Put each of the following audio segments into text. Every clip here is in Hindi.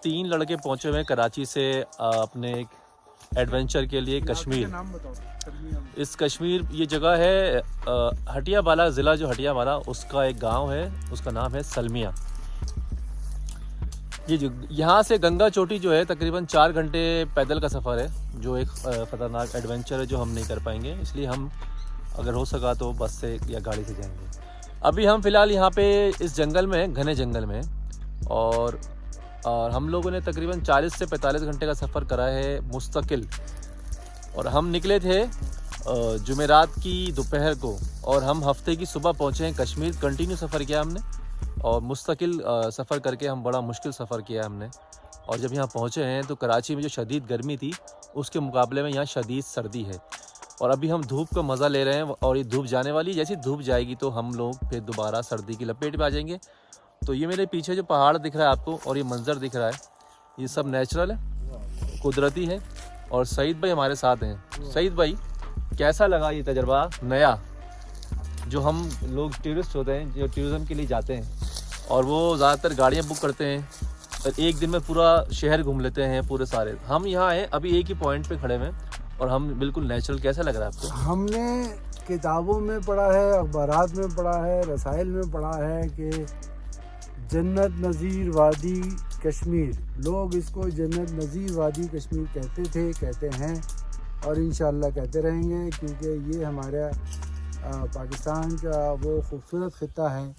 3 लड़के पहुंचे हुए हैं कराची से अपने एक एडवेंचर के लिए कश्मीर। नाम बताओ। इस कश्मीर ये जगह है हटियावाला ज़िला, जो हटियावाला उसका एक गांव है, उसका नाम है सलमिया। ये जो यहाँ से गंगा चोटी जो है तकरीबन 4 घंटे पैदल का सफ़र है, जो एक ख़तरनाक एडवेंचर है जो हम नहीं कर पाएंगे, इसलिए हम अगर हो सका तो बस से या गाड़ी से जाएंगे। अभी हम फ़िलहाल यहाँ पे इस जंगल में, घने जंगल में, और हम लोगों ने तकरीबन 40 से 45 घंटे का सफ़र करा है मुस्तकिल। और हम निकले थे जुमेरात की दोपहर को, और हम हफ्ते की सुबह पहुँचे हैं कश्मीर। कंटिन्यू सफ़र किया हमने, और मुस्तकिल सफ़र करके हम बड़ा मुश्किल सफ़र किया हमने। और जब यहाँ पहुँचे हैं तो कराची में जो शदीद गर्मी थी उसके मुकाबले में यहाँ शदीद सर्दी है। और अभी हम धूप का मज़ा ले रहे हैं, और ये धूप जाने वाली, जैसी धूप जाएगी तो हम लोग फिर दोबारा सर्दी की लपेट में आ जाएंगे। तो ये मेरे पीछे जो पहाड़ दिख रहा है आपको, और ये मंज़र दिख रहा है, ये सब नेचुरल है, कुदरती है। और सईद भाई हमारे साथ हैं। सईद भाई, कैसा लगा ये तजर्बा नया? जो हम लोग टूरिस्ट होते हैं, जो टूरिज़म के लिए जाते हैं, और वो ज़्यादातर गाड़ियाँ बुक करते हैं और एक दिन में पूरा शहर घूम लेते हैं पूरे सारे। हम यहाँ हैं अभी एक ही पॉइंट पे खड़े हुए हैं, और हम बिल्कुल नेचुरल। कैसा लग रहा है आपको? हमने किताबों में पढ़ा है, अखबारात में पढ़ा है, रसाइल में पढ़ा है कि जन्नत नज़ीर वादी कश्मीर, लोग इसको जन्नत नज़ीर वादी कश्मीर कहते थे, कहते हैं, और इंशाअल्लाह कहते रहेंगे, क्योंकि ये हमारा पाकिस्तान का वो खूबसूरत ख़ित्ता है,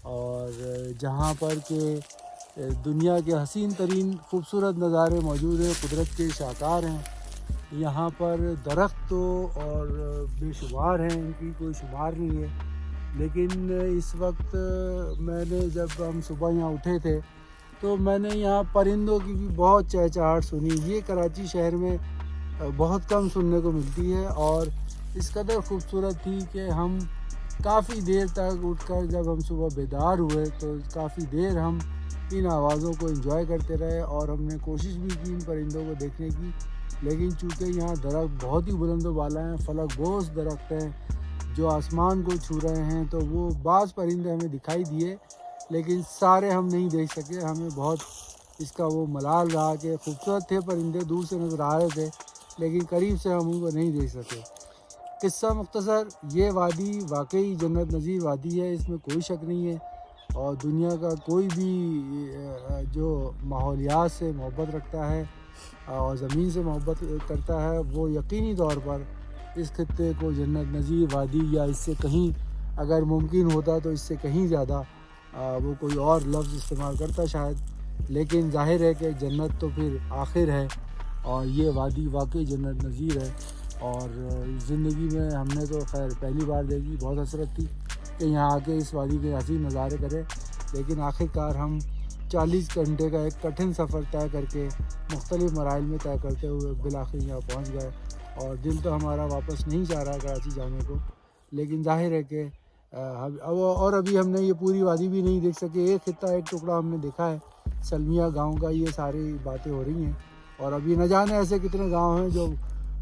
और जहाँ पर के दुनिया के हसीन तरीन खूबसूरत नज़ारे मौजूद हैं, कुदरत के शाहकार हैं। यहाँ पर दरख्त तो और बेशुमार हैं, इनकी कोई शुमार नहीं है। लेकिन इस वक्त जब हम सुबह यहाँ उठे थे तो मैंने यहाँ परिंदों की भी बहुत चहचहाट सुनी। ये कराची शहर में बहुत कम सुनने को मिलती है, और इस कदर खूबसूरत थी कि हम काफ़ी देर तक उठकर, जब हम सुबह बेदार हुए तो काफ़ी देर हम इन आवाज़ों को एंजॉय करते रहे, और हमने कोशिश भी की इन परिंदों को देखने की। लेकिन चूँकि यहाँ दरख्त बहुत ही बुलंद वाला हैं, फलक बोस दरख्त हैं जो आसमान को छू रहे हैं, तो वो बाज़ परिंदे हमें दिखाई दिए, लेकिन सारे हम नहीं देख सके। हमें बहुत इसका वो मलाल रहा कि खूबसूरत थे परिंदे, दूर से नज़र आ रहे थे, लेकिन करीब से हम उनको नहीं देख सके। किस्सा मुख्तसर, ये वादी वाकई जन्नत नज़ीर वादी है, इसमें कोई शक नहीं है। और दुनिया का कोई भी जो माहौलियात से मोहब्बत रखता है और ज़मीन से मोहब्बत करता है, वो यकीनी तौर पर इस खित्ते को जन्नत नज़ीर वादी, या इससे कहीं अगर मुमकिन होता तो इससे कहीं ज़्यादा वो कोई और लफ्ज़ इस्तेमाल करता शायद। लेकिन जाहिर है कि जन्नत तो फिर आखिर है, और ये वादी वाकई जन्नत नज़ीर है। और ज़िंदगी में हमने तो खैर पहली बार देखी, बहुत हसरत थी कि यहाँ आके इस वादी के हसीन नज़ारे करें। लेकिन आखिरकार हम 40 घंटे का एक कठिन सफ़र तय करके, मुख्तलिफ़ मराइल में तय करते हुए बिलाखिर यहाँ पहुँच गए। और दिल तो हमारा वापस नहीं चाह रहा कराची जाने को, लेकिन जाहिर है कि और अभी हमने ये पूरी वादी भी नहीं देख सके। एक खित्ता, एक टुकड़ा हमने देखा है सलमिया गाँव का। ये सारी बातें हो रही हैं, और अभी न जाने ऐसे कितने गाँव हैं जो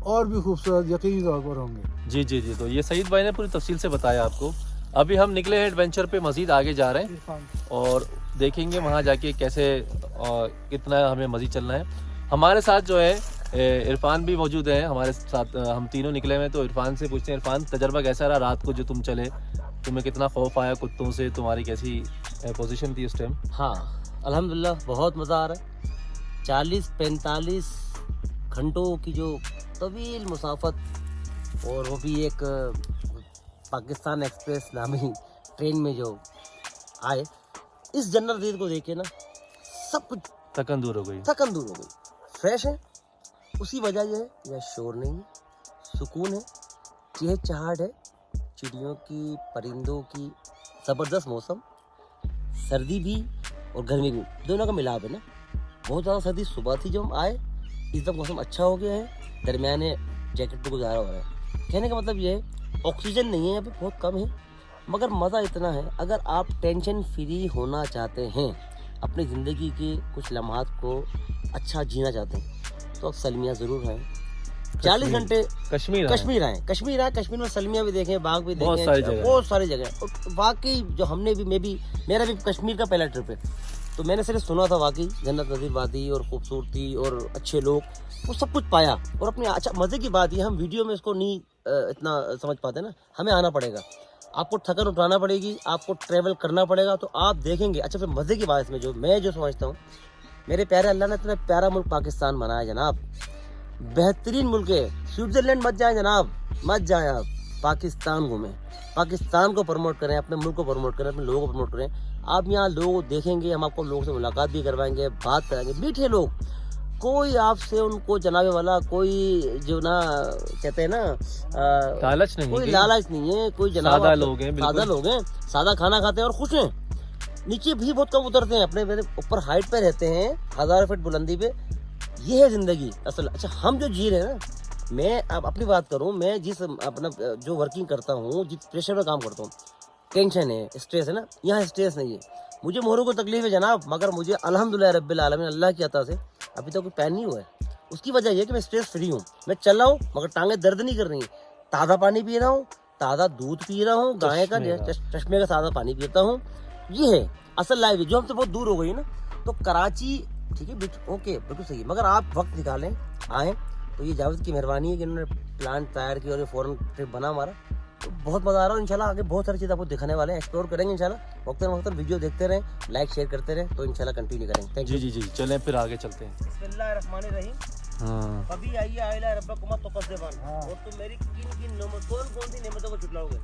और भी खूबसूरत यकीनी तौर पर होंगे। जी जी जी, तो ये सईद भाई ने पूरी तफसील से बताया आपको। अभी हम निकले हैं एडवेंचर पे, मज़ीद आगे जा रहे हैं, और देखेंगे वहाँ जाके कैसे कितना हमें मज़ीद चलना है। हमारे साथ जो है इरफान भी मौजूद है हमारे साथ। हम तीनों निकले हुए हैं, तो इरफान से पूछते हैं, इरफान तजर्बा कैसा रहा रात को जो तुम चले? तुम्हें कितना खौफ आया कुत्तों से? तुम्हारी कैसी पोजीशन थी उस टाइम? हाँ, अल्हम्दुलिल्लाह बहुत मज़ा आ रहा है। 40-45 घंटों की जो तवील मुसाफत, और वो भी एक पाकिस्तान एक्सप्रेस नामी ट्रेन में जो आए, इस जन्नत नज़ीर को देखे ना सब कुछ थकन दूर हो गई, थकन दूर हो गई। फ्रेश है, उसी वजह ये है, यह शोर नहीं है, सुकून है, चहचहाट है चिड़ियों की, परिंदों की, ज़बरदस्त मौसम, सर्दी भी और गर्मी भी, दोनों का मिलाप है ना। बहुत ज़्यादा सर्दी सुबह थी जब हम आए, इस वक्त मौसम अच्छा हो गया है, दरमियाने जैकेट पर गुजारा हो रहा है। कहने का मतलब ये है, ऑक्सीजन नहीं है यहाँ पे, बहुत कम है, मगर मज़ा इतना है। अगर आप टेंशन फ्री होना चाहते हैं, अपनी ज़िंदगी के कुछ लम्हात को अच्छा जीना चाहते हैं, तो आप सलमिया ज़रूर आएँ। 40 घंटे कश्मीर आए। कश्मीर में सलमिया भी देखें, बाग भी देखें, बहुत सारी जगह। और वाकई जो हमने भी, मेरा भी कश्मीर का पहला ट्रिप है। तो मैंने सिर्फ सुना था, वाकई जन्नत नज़ीर वादी और खूबसूरती और अच्छे लोग, वो सब कुछ पाया। और अपने अच्छा मज़े की बात ये, हम वीडियो में इसको नहीं इतना समझ पाते ना, हमें आना पड़ेगा, आपको थकन उठाना पड़ेगी, आपको ट्रैवल करना पड़ेगा, तो आप देखेंगे। अच्छा फिर मज़े की बात इसमें जो मैं जो समझता हूँ, मेरे प्यारे अल्लाह ने इतना प्यारा मुल्क पाकिस्तान बनाया जनाब, बेहतरीन मुल्क है। स्विट्ज़रलैंड मत जाएं जनाब, मत जाएं आप, पाकिस्तान घूमें, पाकिस्तान को प्रमोट करें, अपने मुल्क को प्रमोट करें, अपने लोगों को प्रमोट करें। आप यहाँ लोग देखेंगे, हम आपको लोगों से मुलाकात भी करवाएंगे, बात कराएंगे, मीठे लोग, कोई आपसे उनको जनाबे वाला कोई जो ना कहते हैं ना लालच नहीं कोई है, लालच नहीं है, कोई जनाब सादा लोग हैं, बिल्कुल। सादा लोग हैं, सादा खाना खाते हैं और खुश हैं। नीचे भी बहुत कम उतरते हैं, अपने मेरे ऊपर हाइट पे रहते हैं, 1000 फीट बुलंदी पे। ये है जिंदगी असल। अच्छा हम जो जी रहे हैं ना, मैं अब अपनी बात करूं, मैं जिस अपना जो वर्किंग करता हूं, जिस प्रेशर में काम करता हूं, टेंशन है, स्ट्रेस है ना, यहाँ स्ट्रेस नहीं है। मुझे मोहरों को तकलीफ है जनाब, मगर मुझे अल्हम्दुलिल्लाह रब्बिल आलमीन अल्लाह की अता से अभी तक कोई पैन नहीं हुआ है। उसकी वजह यह कि मैं स्ट्रेस फ्री हूँ, मैं चल रहा हूँ मगर टांगे दर्द नहीं कर रही हैं, ताज़ा पानी पी रहा हूँ, ताज़ा दूध पी रहा हूँ, गाय का चश्मे का ताज़ा पानी पीता हूँ। ये है असल लाइफ है, जो हमसे बहुत दूर हो गई ना। तो कराची ठीक है, ओके बिल्कुल सही है, मगर आप वक्त निकालें आएँ। तो ये जावेद की मेहरबानी है कि इन्होंने प्लान तैयार किया और ये फ़ौरन ट्रिप बना हमारा। तो बहुत मज़ा आ रहा है। इंशाल्लाह आगे बहुत सारी चीज़ आपको दिखाने वाले हैं, एक्सप्लोर करेंगे इंशाल्लाह। वक्तन वीडियो देखते रहें, लाइक शेयर करते रहें, तो इंशाल्लाह कंटिन्यू करेंगे। Thank you. जी चलें फिर आगे चलते हैं। बिस्मिल्लाहिर्रहमानिर्रहीम। हाँ अभी आइए आइला रब्बकुम तुकज़्ज़िबान, और तुम मेरी कौन सी नेमतों को झुटलाओगे।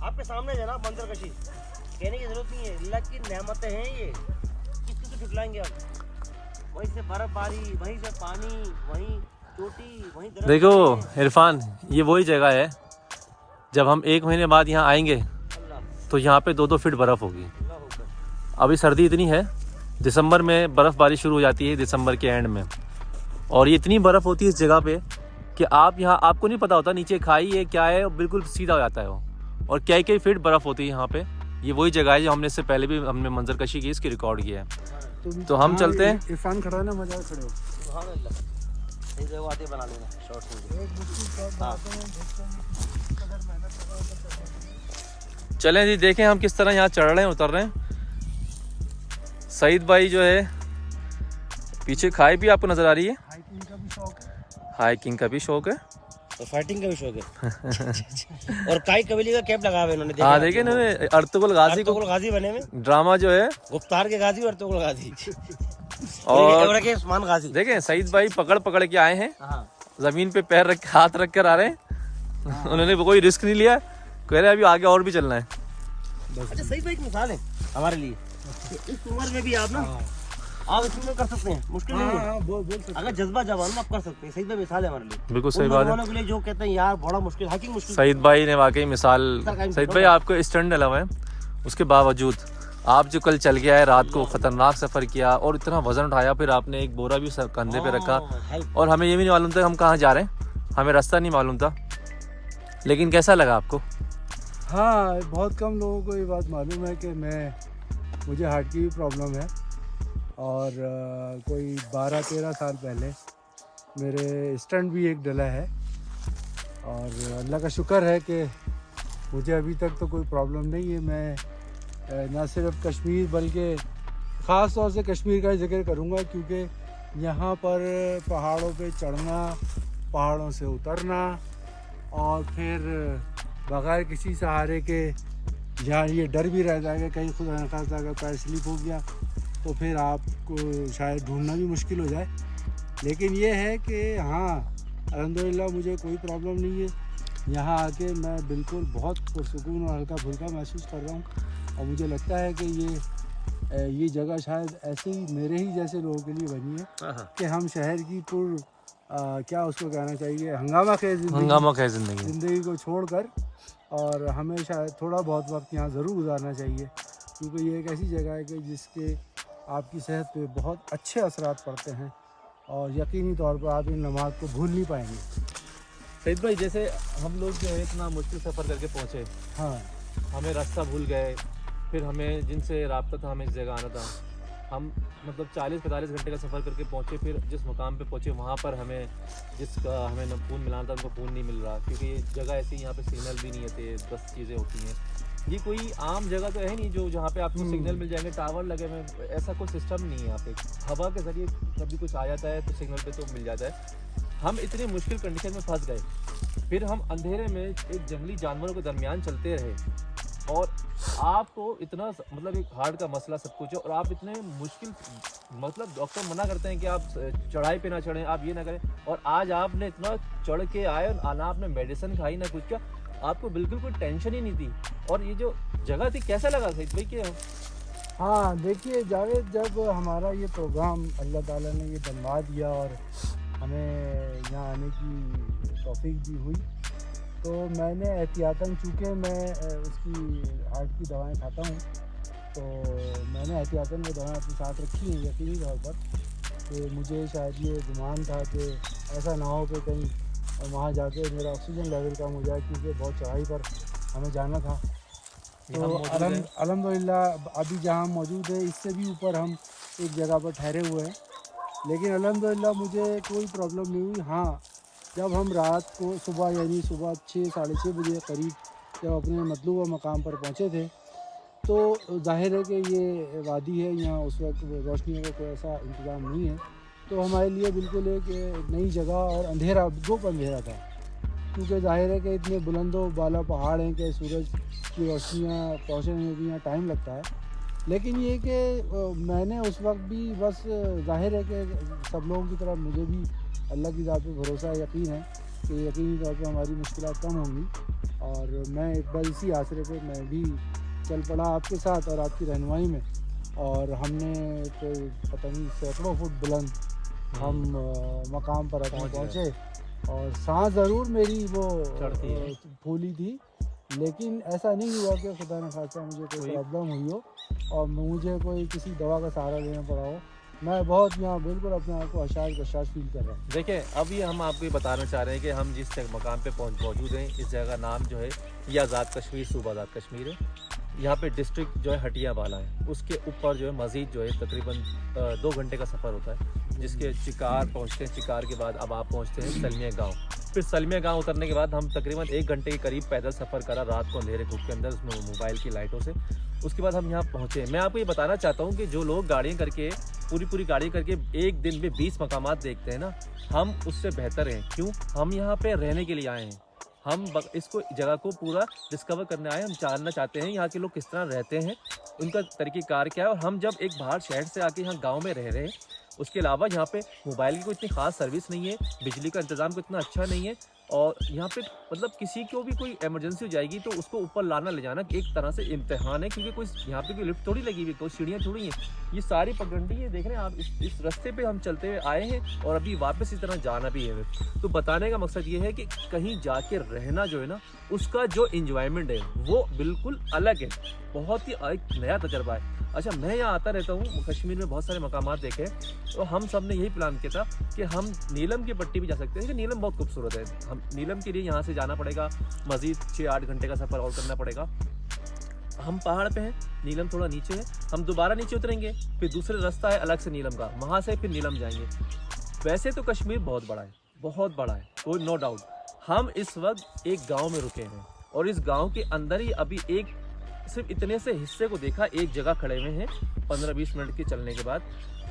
आपके सामने जनाब मंजर कशी, कहने की जरूरत नहीं है, अल्लाह की नेमतें हैं ये, किसको झुटलाएंगे आप। वहीं से बर्फबारी, वहीं से पानी, वहीं चोटी, वहीं दरख्त। देखो इरफान, ये वही जगह है, जब हम 1 महीने बाद यहाँ आएंगे तो यहाँ पे 2-2 फीट बर्फ़ होगी। अभी सर्दी इतनी है, दिसंबर में बर्फ़बारी शुरू हो जाती है, दिसंबर के एंड में, और ये इतनी बर्फ़ होती है इस जगह पे कि आप यहाँ, आपको नहीं पता होता नीचे खाई है क्या है, बिल्कुल सीधा हो जाता है वो, और कई फीट बर्फ़ होती है यहाँ पे। ये वही जगह है जो हमने इससे पहले भी हमने मंजर कशी की, इसकी रिकॉर्ड किया है। तो हम चलते हैं। इरफान खड़ा ना, मजा खड़े हो। सुभान अल्लाह, नहीं तो वो आते बना लेना शॉर्ट्स में। चलें जी, देखें हम किस तरह यहाँ चढ़ रहे हैं, उतर रहे हैं। सईद भाई जो है पीछे, खाई भी आपको नजर आ रही है। हाइकिंग का भी शौक है, हाइकिंग का भी शौक है, और फाइटिंग का भी शौक है। और काई कबीले का कैप लगा हुआ है इन्होंने, हाँ देखिए ना, अर्तुगरुल गाजी को गाजी बने में, ड्रामा जो है, गुफ्तार के गाजी और अर्तुगरुल गाजी, और के उस्मान गाजी। देखें सईद भाई पकड़ के आए हैं, हाँ जमीन पे पैर रख, हाथ रख कर आ रहे हैं। उन्होंने कोई रिस्क नहीं लिया, कह रहे अभी आगे और भी चलना है। अच्छा सही भाई, एक मिसाल है हमारे लिए, इस उम्र में भी आप ना, आप इसमें कर सकते हैं, मुश्किल नहीं है। बोल सकते। अगर जज्बा जवान में आप कर सकते हैं, सही भाई मिसाल है हमारे लिए। बिल्कुल सही बात है। के लिए जो कहते हैं यार बड़ा मुश्किल, हाइकिंग मुश्किल, सईद भाई ने वाकई मिसाल। सईद भाई आपको स्टंट डला हुआ है, उसके बावजूद आप जो कल चल के आए, रात को खतरनाक सफ़र किया और इतना वजन उठाया, फिर आपने एक बोरा भी कंधे पे रखा, और हमें ये भी नहीं मालूम था हम कहाँ जा रहे हैं, हमें रास्ता नहीं मालूम था। लेकिन कैसा लगा आपको? हाँ, बहुत कम लोगों को ये बात मालूम है कि मुझे हार्ट की भी प्रॉब्लम है, और कोई 12-13 साल पहले मेरे स्टंट भी एक डला है, और अल्लाह का शुक्र है कि मुझे अभी तक तो कोई प्रॉब्लम नहीं है। मैं ना सिर्फ कश्मीर बल्कि ख़ास तौर से कश्मीर का जिक्र करूँगा, क्योंकि यहाँ पर पहाड़ों पे चढ़ना, पहाड़ों से उतरना, और फिर बग़ैर किसी सहारे के, जहाँ ये डर भी रहता है कि कहीं खुदा न खास्ता अगर पैर स्लिप हो गया तो फिर आपको शायद ढूंढना भी मुश्किल हो जाए। लेकिन ये है कि हाँ, अल्हम्दुलिल्लाह मुझे कोई प्रॉब्लम नहीं है। यहाँ आके मैं बिल्कुल बहुत पुरसुकून और हल्का फुल्का महसूस कर रहा हूँ, और मुझे लगता है कि ये जगह शायद ऐसे ही मेरे ही जैसे लोगों के लिए बनी है कि हम शहर की क्या उसको कहना चाहिए, हंगामा खेज ज़िंदगी को छोड़कर, और हमें शायद थोड़ा बहुत वक्त यहाँ ज़रूर गुजारना चाहिए, क्योंकि ये एक ऐसी जगह है कि जिसके आपकी सेहत पे बहुत अच्छे असरात पड़ते हैं, और यकीनी तौर पर आप इन लम्हात को भूल नहीं पाएंगे। सईद भाई, जैसे हम लोग जो है इतना मुश्किल सफ़र करके पहुँचे, हाँ, हमें रास्ता भूल गए, फिर हमें जिनसे रब्ता था हमें इस जगह आना था, हम मतलब 40-45 घंटे का सफ़र करके पहुँचे, फिर जिस मुकाम पे पहुँचे वहाँ पर हमें हमें फ़ोन मिलाना था, उनको फ़ोन नहीं मिल रहा, क्योंकि ये जगह ऐसी, यहाँ पे सिग्नल भी नहीं है, 10 चीज़ें होती हैं। ये कोई आम जगह तो है नहीं जो जहाँ पे आपको सिग्नल मिल जाएंगे, टावर लगे हुए हैं, ऐसा कोई सिस्टम नहीं है यहाँ पे। हवा के जरिए कभी कुछ आ जाता है तो सिग्नल पे तो मिल जाता है। हम इतनी मुश्किल कंडीशन में फंस गए, फिर हम अंधेरे में एक जंगली जानवरों के दरमियान चलते रहे, और आपको इतना मतलब एक हार्ट का मसला सब कुछ है, और आप इतने मुश्किल मतलब डॉक्टर मना करते हैं कि आप चढ़ाई पे ना चढ़ें, आप ये ना करें, और आज आपने इतना चढ़ के आए, ना आपने मेडिसिन खाई ना कुछ का, आपको बिल्कुल कोई टेंशन ही नहीं थी। और ये जो जगह थी कैसा लगा सही भाई कि हाँ देखिए जावेद, जब हमारा ये प्रोग्राम अल्लाह ताला ने ये बनवा दिया और हमें यहाँ आने की तौफीक भी हुई, तो मैंने एहतियातन, चूँकि मैं उसकी हार्ट की दवाएं खाता हूँ, तो मैंने एहतियातन वो दवाएं अपने साथ रखी हैं यकीनी तौर पर, कि मुझे शायद ये गुमान था कि ऐसा ना हो कि कहीं वहाँ जाके मेरा ऑक्सीजन लेवल कम हो जाए, क्योंकि बहुत चढ़ाई पर हमें जाना था। तो अल्हम्दुलिल्लाह अभी जहाँ हम मौजूद है इससे भी ऊपर हम एक जगह पर ठहरे हुए हैं, लेकिन अल्हम्दुलिल्लाह मुझे कोई प्रॉब्लम नहीं हुई। हाँ, जब हम रात को सुबह यानी सुबह 6 साढ़े 6 बजे करीब जब अपने मतलूबा मकाम पर पहुँचे थे, तो जाहिर है कि ये वादी है, यहाँ उस वक्त रोशनी का कोई ऐसा इंतज़ाम नहीं है, तो हमारे लिए बिल्कुल एक नई जगह और अंधेरा, धूप अंधेरा था, क्योंकि जाहिर है कि इतने बुलंदो बाला पहाड़ हैं कि सूरज की रोशनियाँ पहुँचने में भी यहाँ टाइम लगता है। लेकिन ये कि मैंने उस वक्त भी बस, जाहिर है कि सब लोगों की तरह मुझे भी अल्लाह की ज़ात पे भरोसा यकीन है कि यकीनी तौर पर हमारी मुश्किलात कम होंगी, और मैं एक बार इसी आसरे पे मैं भी चल पड़ा आपके साथ और आपकी रहनुमाई में, और हमने कोई पता नहीं सैकड़ों फुट बुलंद हम मकाम पर अपने पहुँचे, और सांस ज़रूर मेरी वो फूली थी, लेकिन ऐसा नहीं हुआ कि खुदा न खास्ता मुझे कोई प्रॉब्लम हुई हो और मुझे कोई किसी दवा का सहारा लेना पड़ा हो। मैं बहुत यहाँ बिल्कुल अपने आप को हशाश फील कर रहा हूँ। देखिए, अभी हम आपको ये बताना चाह रहे हैं कि हम जिस मकाम पे मौजूद हैं, इस जगह का नाम जो है ये आज़ाद कश्मीर, सूबा आज़ाद कश्मीर है। यहाँ पे डिस्ट्रिक्ट जो है हटिया वाला है, उसके ऊपर जो है मज़ीद जो है तकरीबन 2 घंटे का सफ़र होता है, जिसके चिकार पहुँचते हैं। चिकार के बाद अब आप पहुँचते हैं सलमिया गाँव। फिर सलमिया गाँव उतरने के बाद हम तकरीबन 1 घंटे के करीब पैदल सफ़र करा, रात को अंधेरे धूप के अंदर, उसमें मोबाइल की लाइटों से। उसके बाद हम यहाँ पहुँचे। मैं आपको ये बताना चाहता हूँ कि जो लोग गाड़ियाँ करके पूरी गाड़ी करके एक दिन में 20 मकामात देखते हैं ना, हम उससे बेहतर हैं। क्यों? हम यहाँ पे रहने के लिए आए हैं, हम इसको जगह को पूरा डिस्कवर करने आए। हम जानना चाहते हैं यहाँ के लोग किस तरह रहते हैं, उनका तरीक़ेकार क्या है। और हम जब एक बाहर शहर से आके यहाँ गांव में रह रहे हैं, उसके अलावा यहाँ पे मोबाइल की कोई इतनी ख़ास सर्विस नहीं है, बिजली का इंतज़ाम कोई इतना अच्छा नहीं है, और यहाँ पे मतलब किसी को भी कोई इमरजेंसी हो जाएगी तो उसको ऊपर लाना ले जाना एक तरह से इम्तिहान है, क्योंकि कोई यहाँ पे कोई लिफ्ट थोड़ी लगी हुई, कोई सीढ़ियाँ थोड़ी हैं। ये सारी पगडंडी है, देख रहे हैं आप, इस रास्ते पे हम चलते हुए आए हैं और अभी वापस इस तरह जाना भी है। तो बताने का मकसद ये है कि कहीं जाके रहना जो है ना, उसका जो इंजॉयमेंट है वो बिल्कुल अलग है, बहुत ही एक नया तजर्बा है। अच्छा, मैं यहाँ आता रहता हूँ, कश्मीर में बहुत सारे मकामात देखे, तो हम सब ने यही प्लान किया था कि हम नीलम की पट्टी भी जा सकते हैं, क्योंकि नीलम बहुत खूबसूरत है। हम नीलम के लिए यहाँ से जाना पड़ेगा, मज़ीद 6-8 घंटे का सफ़र और करना पड़ेगा। हम पहाड़ पे हैं, नीलम थोड़ा नीचे है, हम दोबारा नीचे उतरेंगे, फिर दूसरा रास्ता है अलग से नीलम का, वहाँ से फिर नीलम जाएंगे। वैसे तो कश्मीर बहुत बड़ा है, बहुत बड़ा है, कोई नो डाउट। हम इस वक्त एक गाँव में रुके हैं, और इस गाँव के अंदर ही अभी एक सिर्फ इतने से हिस्से को देखा, एक जगह खड़े हुए हैं 15-20 मिनट के चलने के बाद।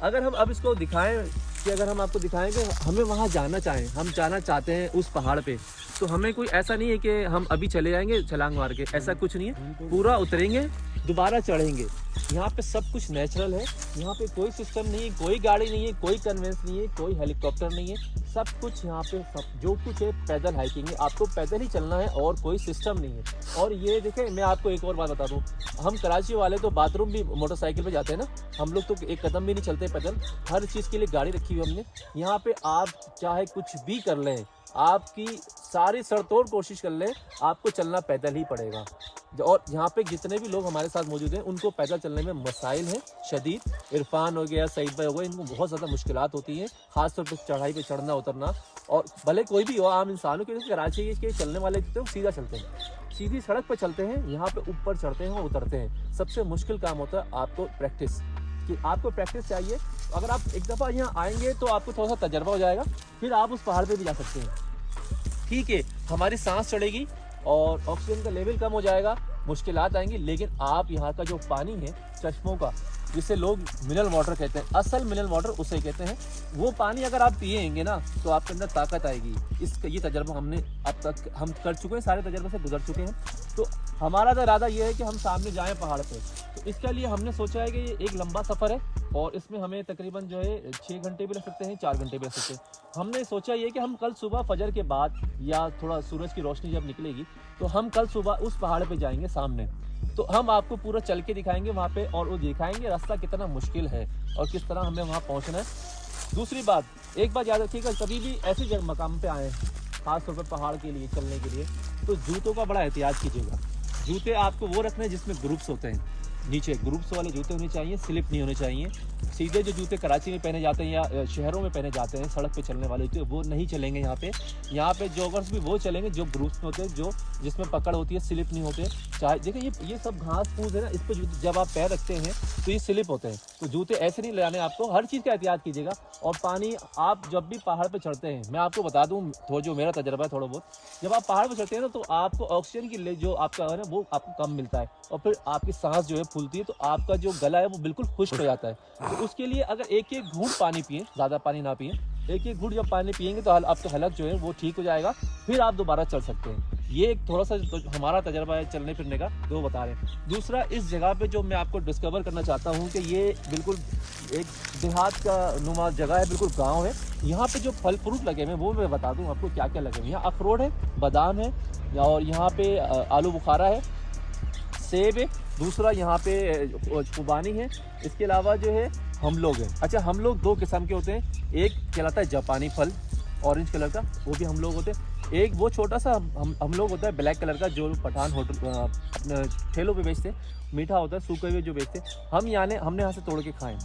अगर हम अब इसको दिखाएं कि अगर हम आपको दिखाएं कि हमें वहाँ जाना चाहें, हम जाना चाहते हैं उस पहाड़ पे, तो हमें कोई ऐसा नहीं है कि हम अभी चले जाएंगे छलांग मार के, ऐसा कुछ नहीं है। पूरा उतरेंगे, दोबारा चढ़ेंगे। यहाँ पे सब कुछ नेचुरल है, यहाँ पे कोई सिस्टम नहीं है, कोई गाड़ी नहीं है, कोई कन्वेंस नहीं है, कोई हेलीकॉप्टर नहीं है, सब कुछ यहाँ पे सब जो कुछ है पैदल हाइकिंग है, आपको पैदल ही चलना है और कोई सिस्टम नहीं है। और ये देखें, मैं आपको एक और बात बता दूँ, हम कराची वाले तो बाथरूम भी मोटरसाइकिल पे जाते हैं ना, हम लोग तो एक कदम भी नहीं चलते पैदल, हर चीज़ के लिए गाड़ी रखी हुई हमने। यहाँ पे आप चाहे कुछ भी कर लें, आपकी सारी सड़तोड़ कोशिश कर लें, आपको चलना पैदल ही पड़ेगा। और यहाँ पे जितने भी लोग हमारे साथ मौजूद हैं, उनको पैदल चलने में मसाइल हैं शदीद। इरफान हो गया, सईद भाई हो गए, इनको बहुत ज़्यादा मुश्किलात होती हैं, खासतौर पर चढ़ाई पे चढ़ना उतरना। और भले कोई भी हो, आम इंसान हो, क्योंकि कराची के चलने वाले तो सीधा चलते हैं, सीधी सड़क पर चलते हैं, यहाँ पे ऊपर चढ़ते हैं और उतरते हैं। सबसे मुश्किल काम होता है आपको प्रैक्टिस, कि आपको प्रैक्टिस चाहिए। अगर आप एक दफ़ा यहाँ आएंगे तो आपको थोड़ा सा तजर्बा हो जाएगा, फिर आप उस पहाड़ पे भी जा सकते हैं। ठीक है, हमारी सांस चढ़ेगी और ऑक्सीजन का लेवल कम हो जाएगा, मुश्किलात आएंगी, लेकिन आप यहाँ का जो पानी है चश्मों का, जिसे लोग मिनरल वाटर कहते हैं, असल मिनरल वाटर उसे कहते हैं, वो पानी अगर आप पिएंगे ना तो आपके अंदर ताकत आएगी। ये तजर्बा हमने अब तक हम कर चुके हैं, सारे तजर्बे से गुजर चुके हैं। तो हमारा तो इरादा ये है कि हम सामने जाएं पहाड़ पे। तो इसके लिए हमने सोचा है कि ये एक लंबा सफ़र है और इसमें हमें तकरीबन जो है 6 घंटे भी लग सकते हैं, 4 घंटे भी लग सकते हैं। हमने सोचा ये कि हम कल सुबह फजर के बाद या थोड़ा सूरज की रोशनी जब निकलेगी तो हम कल सुबह उस पहाड़ पे जाएंगे सामने। तो हम आपको पूरा चल के दिखाएंगे वहाँ पे और वो दिखाएंगे रास्ता कितना मुश्किल है और किस तरह हमें वहाँ पहुँचना है। दूसरी बात, एक बात याद रखिएगा, कभी भी ऐसी जगह मकाम पे आए खासतौर पर पहाड़ के लिए चलने के लिए, तो जूतों का बड़ा एहतियात कीजिएगा। जूते आपको वो रखने जिसमें ग्रुप्स होते हैं, नीचे ग्रुप्स वाले जूते होने चाहिए, स्लिप नहीं होने चाहिए। सीधे जो जूते कराची में पहने जाते हैं या शहरों में पहने जाते हैं सड़क पे चलने वाले जूते, वो नहीं चलेंगे यहाँ पे। यहाँ पे जॉगर्स भी वो चलेंगे जो ग्रुप्स में होते हैं, जो जिसमें पकड़ होती है, स्लिप नहीं होते। चाहे देखिए ये सब घास फूस है ना, इस पर जब आप पैर रखते हैं तो ये स्लिप होते हैं। तो जूते ऐसे नहीं लगाने आपको, हर चीज़ का एहतियात कीजिएगा। और पानी आप जब भी पहाड़ पर चढ़ते हैं, मैं आपको बता दूँ थोड़ा जो मेरा तजर्बा है थोड़ा बहुत, जब आप पहाड़ पर चढ़ते हैं ना तो आपको ऑक्सीजन की जो आपका है ना वो आपको कम मिलता है और फिर आपकी सांस जो है फूलती है, तो आपका जो गला है वो बिल्कुल खुश्क हो जाता है। तो उसके लिए अगर एक एक घूंट पानी पिए, ज़्यादा पानी ना पिए, एक एक घूंट जब पानी पिएंगे तो आपका हलक जो है वो ठीक हो जाएगा, फिर आप दोबारा चल सकते हैं। ये एक थोड़ा सा हमारा तजर्बा है चलने फिरने का, जो बता रहे हैं। दूसरा, इस जगह पे जो मैं आपको डिस्कवर करना चाहता हूँ कि ये बिल्कुल एक देहात का नुमा जगह है, बिल्कुल गाँव है। यहाँ पे जो फल फ्रूट लगे हुए हैं वो मैं बता दूँ आपको क्या क्या लगे हुए हैं। यहाँ अखरोट है, बादाम है, और यहाँ पे आलू बुखारा है, सेब है, दूसरा यहाँ पे खुबानी है। इसके अलावा जो है हम लोग हैं। अच्छा, हम लोग 2 किस्म के होते हैं, एक कहलाता है जापानी फल ऑरेंज कलर का, वो भी हम लोग होते हैं। एक वो छोटा सा हम लोग होता है ब्लैक कलर का, जो पठान होटल अपने ठेलों पे बेचते हैं, मीठा होता है, सूखे हुए जो बेचते हैं। हमने यहाँ से तोड़ के खाएं।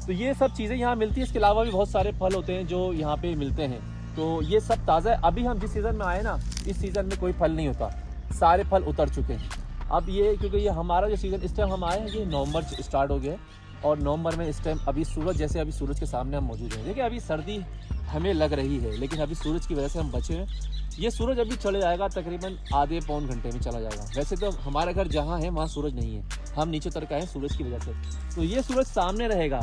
तो ये सब चीज़ें यहाँ मिलती है। इसके अलावा भी बहुत सारे फल होते हैं जो यहाँ पे मिलते हैं, तो ये सब ताज़ा है। अभी हम जिस सीज़न में आए ना, इस सीज़न में कोई फल नहीं होता, सारे फल उतर चुके हैं। अब ये क्योंकि ये हमारा जो सीज़न इस टाइम हम आए हैं, ये नवंबर स्टार्ट हो गया है और नवंबर में इस टाइम अभी सूरज सूरज के सामने हम मौजूद हैं। देखिए अभी सर्दी हमें लग रही है, लेकिन अभी सूरज की वजह से हम बचे हैं। ये सूरज अभी चले जाएगा, तकरीबन आधे पौन घंटे में चला जाएगा। वैसे तो हमारा घर जहाँ है वहाँ सूरज नहीं है, हम नीचे उतर के आए सूरज की वजह से। तो ये सूरज सामने रहेगा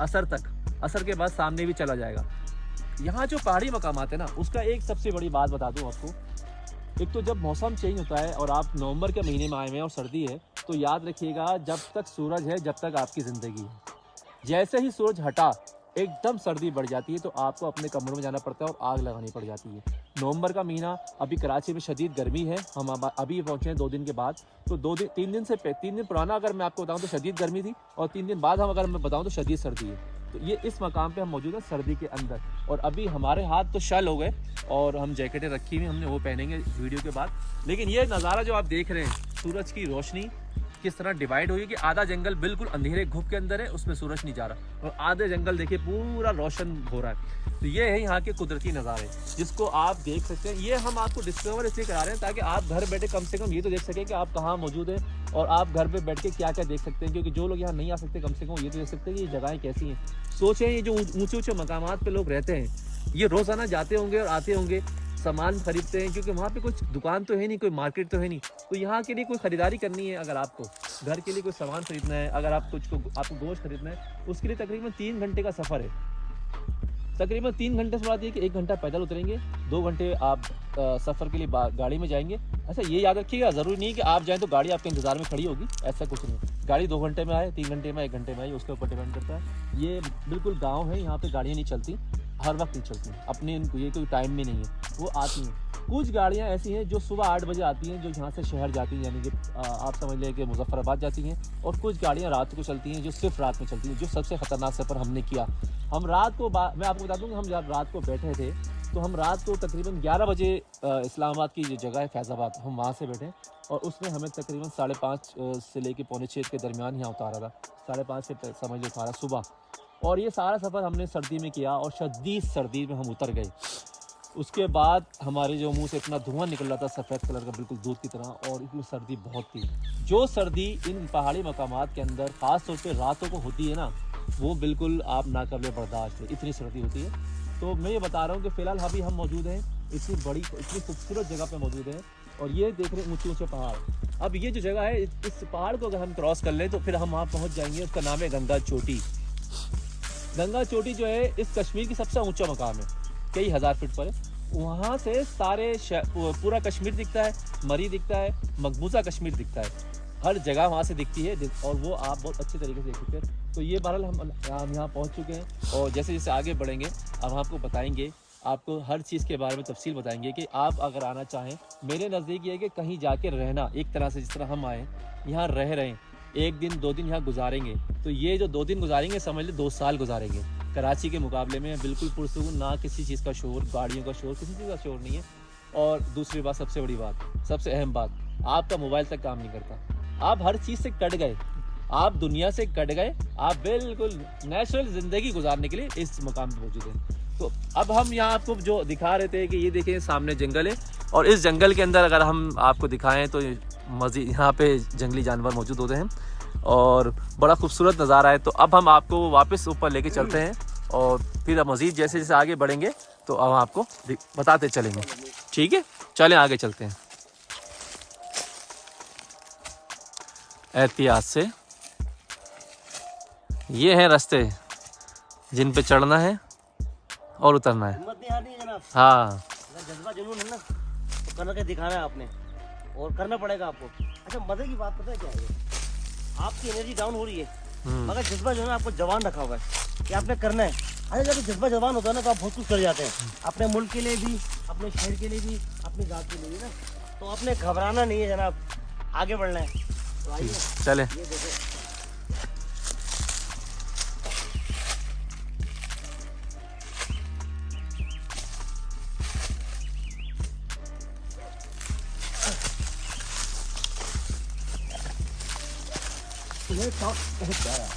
असर तक, असर के बाद सामने भी चला जाएगा। यहाँ जो पहाड़ी मकामात है ना, उसका एक सबसे बड़ी बात बता दूँ आपको। एक तो जब मौसम चेंज होता है और आप नवंबर के महीने में आए हुए हैं और सर्दी है, तो याद रखिएगा जब तक सूरज है जब तक आपकी ज़िंदगी है। जैसे ही सूरज हटा एकदम सर्दी बढ़ जाती है, तो आपको अपने कमरों में जाना पड़ता है और आग लगानी पड़ जाती है। नवंबर का महीना, अभी कराची में शदीद गर्मी है, हम अभी पहुँचे हैं 2 दिन के बाद। तो 3 दिन पुराना अगर मैं आपको बताऊँ तो शदीद गर्मी थी, और 3 दिन बाद हम अगर मैं बताऊँ तो शदीद सर्दी है। तो ये इस मकाम पे हम मौजूद हैं सर्दी के अंदर, और अभी हमारे हाथ तो शल हो गए और हम जैकेटें रखी हुई हमने, वो पहनेंगे वीडियो के बाद। लेकिन ये नज़ारा जो आप देख रहे हैं, सूरज की रोशनी किस तरह डिवाइड हुई कि आधा जंगल बिल्कुल अंधेरे घुप के अंदर है, उसमें सूरज नहीं जा रहा, और आधे जंगल देखिए पूरा रोशन हो रहा है। तो ये है यहाँ के कुदरती नज़ारे जिसको आप देख सकते हैं। ये हम आपको डिस्कवर इसलिए करा रहे हैं ताकि आप घर बैठे कम से कम ये तो देख सकें कि आप कहाँ मौजूद हैं और आप घर पे बैठ के क्या क्या देख सकते हैं। क्योंकि जो लोग यहाँ नहीं आ सकते, कम से कम ये तो देख सकते हैं कि ये जगहें कैसी हैं। सोचें, ये जो ऊँचे ऊँचे मकामात पे लोग रहते हैं, ये रोज़ाना जाते होंगे और आते होंगे, सामान खरीदते हैं, क्योंकि वहाँ पे कुछ दुकान तो है नहीं, कोई मार्केट तो है नहीं। तो यहाँ के लिए कोई ख़रीदारी करनी है, अगर आपको घर के लिए कोई सामान खरीदना है, अगर आप आपको गोश्त खरीदना है, उसके लिए तकरीबन 3 घंटे का सफ़र है। तकरीबन 3 घंटे से बाद ये कि 1 घंटा पैदल उतरेंगे, 2 घंटे आप सफ़र के लिए गाड़ी में जाएंगे। अच्छा, ये याद रखिएगा, ज़रूरी नहीं कि आप जाएँ तो गाड़ी आपके इंतज़ार में खड़ी होगी, ऐसा कुछ नहीं। गाड़ी 2 घंटे में आए, 3 घंटे में, 1 घंटे में आए, उसके ऊपर डिपेंड करता है। ये बिल्कुल गाँव है, यहाँ पर गाड़ियाँ नहीं चलती, हर वक्त नहीं चलती, अपने ये कोई टाइम में नहीं है, वो आती हैं। कुछ गाड़ियाँ ऐसी हैं जो सुबह 8 बजे आती हैं, जो यहाँ से शहर जाती हैं, यानी कि आप समझ लें कि मुजफ्फराबाद जाती हैं। और कुछ गाड़ियाँ रात को चलती हैं, जो सिर्फ रात में चलती हैं, जो सबसे ख़तरनाक सफ़र हमने किया। हम रात को मैं आपको बता दूँ, हम जब रात को बैठे थे तो हम रात को तकरीबन 11 बजे इस्लामाबाद की जो जगह है फैज़ाबाद, हम वहाँ से बैठे और उसने हमें तकरीबन 5:30 से लेकर 5:45 के दरमियान यहाँ उतारा था। 5:30 से समझ लो उतारा सुबह, और ये सारा सफ़र हमने सर्दी में किया और शदीद सर्दी में हम उतर गए। उसके बाद हमारे जो मुंह से इतना धुआं निकल रहा था सफ़ेद कलर का, बिल्कुल दूध की तरह, और इसमें सर्दी बहुत थी। जो सर्दी इन पहाड़ी मकामात के अंदर ख़ास तौर पे रातों को होती है ना, वो बिल्कुल आप नाकाबिले बर्दाश्त है, इतनी सर्दी होती है। तो मैं ये बता रहा हूँ कि फ़िलहाल अभी हम मौजूद हैं इतनी खूबसूरत जगह पे मौजूद हैं, और ये देख रहे हैं ऊंचे ऊंचे पहाड़। अब ये जो जगह है, इस पहाड़ को अगर हम क्रॉस कर लें तो फिर हम वहाँ पहुँच जाएंगे। उसका नाम है गंगा चोटी। गंगा चोटी जो है इस कश्मीर की सबसे ऊंचा मकाम है, कई हज़ार फीट पर है। वहाँ से सारे पूरा कश्मीर दिखता है, मरी दिखता है, मकबूजा कश्मीर दिखता है, हर जगह वहाँ से दिखती है और वो आप बहुत अच्छे तरीके से देख सकते हैं। तो ये बहरहाल हम यहाँ पहुँच चुके हैं और जैसे जैसे आगे बढ़ेंगे अब हम आपको बताएंगे, आपको हर चीज़ के बारे में तफसील बताएंगे कि आप अगर आना चाहें। मेरे नज़दीक ये है कि कहीं जाके रहना, एक तरह से जिस तरह हम आए यहाँ रह रहे हैं, 1 दिन 2 दिन यहाँ गुजारेंगे, तो ये जो 2 दिन गुजारेंगे समझ ले 2 साल गुजारेंगे। कराची के मुकाबले में बिल्कुल पुरसुकून, ना किसी चीज़ का शोर, गाड़ियों का शोर, किसी चीज़ का शोर नहीं है। और दूसरी बात, सबसे बड़ी बात, सबसे अहम बात, आपका मोबाइल तक काम नहीं करता। आप हर चीज़ से कट गए, आप दुनिया से कट गए, आप बिल्कुल नेचुरल ज़िंदगी गुजारने के लिए इस मुकाम पर मौजूद हैं। तो अब हम यहाँ आपको जो दिखा रहे थे कि ये देखें सामने जंगल है और इस जंगल के अंदर अगर हम आपको दिखाएं तो मज़ीद यहाँ पे जंगली जानवर मौजूद होते हैं और बड़ा खूबसूरत नज़ारा है। तो अब हम आपको वापस ऊपर लेके चलते हैं और फिर अब मज़ीद जैसे जैसे आगे बढ़ेंगे तो हम आपको बताते चलेंगे। ठीक है, चलें आगे चलते हैं एहतियात से। ये हैं रास्ते जिन पे चढ़ना है और उतरना है। हिम्मत नहीं हारनी है जनाब। हाँ, अगर जज्बा जुनून है ना तो करना के दिखाना है आपने और करना पड़ेगा आपको। अच्छा, मजे की बात पता है क्या है? आपकी एनर्जी डाउन हो रही है मगर जज्बा जो है ना आपको जवान रखा हुआ है कि आपने करना है। अरे जब जज्बा जवान होता है ना तो आप बहुत कुछ कर जाते हैं, अपने मुल्क के लिए भी, अपने शहर के लिए भी, अपनी जात के लिए भी ना। तो आपने घबराना नहीं है जनाब, आगे बढ़ना है। तो आइए चले। ये देखो, बहुत प्यारा।